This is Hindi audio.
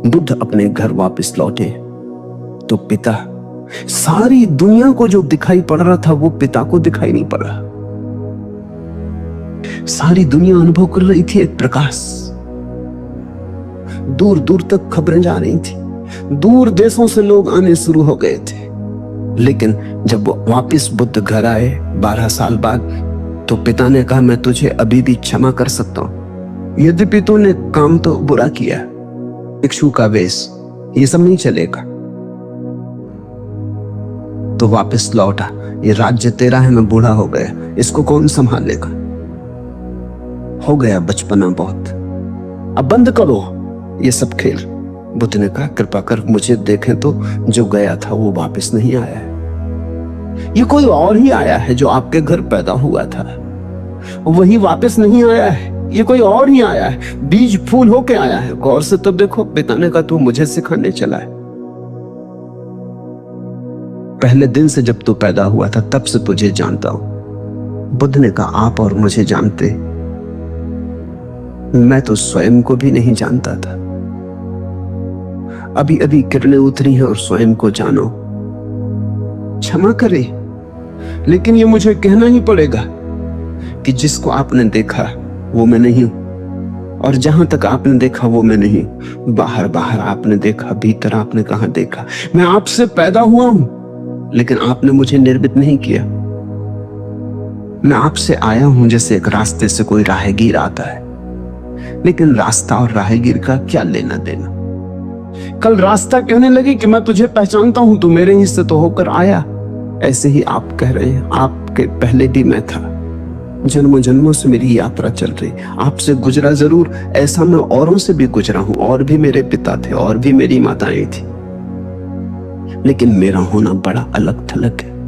बुद्ध अपने घर वापस लौटे तो पिता, सारी दुनिया को जो दिखाई पड़ रहा था वो पिता को दिखाई नहीं पड़ रहा। सारी दुनिया अनुभव कर रही थी एक प्रकाश, दूर दूर तक खबरें जा रही थी, दूर देशों से लोग आने शुरू हो गए थे। लेकिन जब वो वापस बुद्ध घर आए 12 साल बाद, तो पिता ने कहा, मैं तुझे अभी भी क्षमा कर सकता हूं, यद्यपि तूने काम तो बुरा किया, भिक्षु का वेश, ये सब नहीं चलेगा। तो वापस लौटा, ये राज्य तेरा है, मैं बूढ़ा हो गया, इसको कौन संभालेगा, हो गया बचपना बहुत, अब बंद करो ये सब खेल। बुद्ध ने कहा, कृपा कर मुझे देखें तो, जो गया था वो वापस नहीं आया है, ये कोई और ही आया है जो आपके घर पैदा हुआ था, वही वापस नहीं आया है, ये कोई और ही आया है, बीज फूल होके आया है। गौर से तब देखो। पिता ने कहा, तू मुझे सिखाने चला है, पहले दिन से जब तू पैदा हुआ था तब से तुझे जानता हूं। बुद्ध ने कहा, आप और मुझे जानते, मैं तो स्वयं को भी नहीं जानता था, अभी अभी किरणें उतरी हैं और स्वयं को जानो। क्षमा करे, लेकिन ये मुझे कहना ही पड़ेगा कि जिसको आपने देखा वो मैं नहीं हूं, और जहां तक आपने देखा वो मैं नहीं। बाहर बाहर आपने देखा, भीतर आपने कहां देखा। मैं आपसे पैदा हुआ हूं, लेकिन आपने मुझे निर्मित नहीं किया। मैं आपसे आया हूं जैसे एक रास्ते से कोई राहगीर आता है, लेकिन रास्ता और राहगीर का क्या लेना देना। कल रास्ता कहने लगे कि मैं तुझे पहचानता हूं, तू मेरे हिस्से तो होकर आया, ऐसे ही आप कह रहे हैं, आपके पहले भी मैं था, जन्मों जन्मों से मेरी यात्रा चल रही, आपसे गुजरा जरूर, ऐसा मैं औरों से भी गुजरा हूं, और भी मेरे पिता थे, और भी मेरी माताएं थी, लेकिन मेरा होना बड़ा अलग थलग है।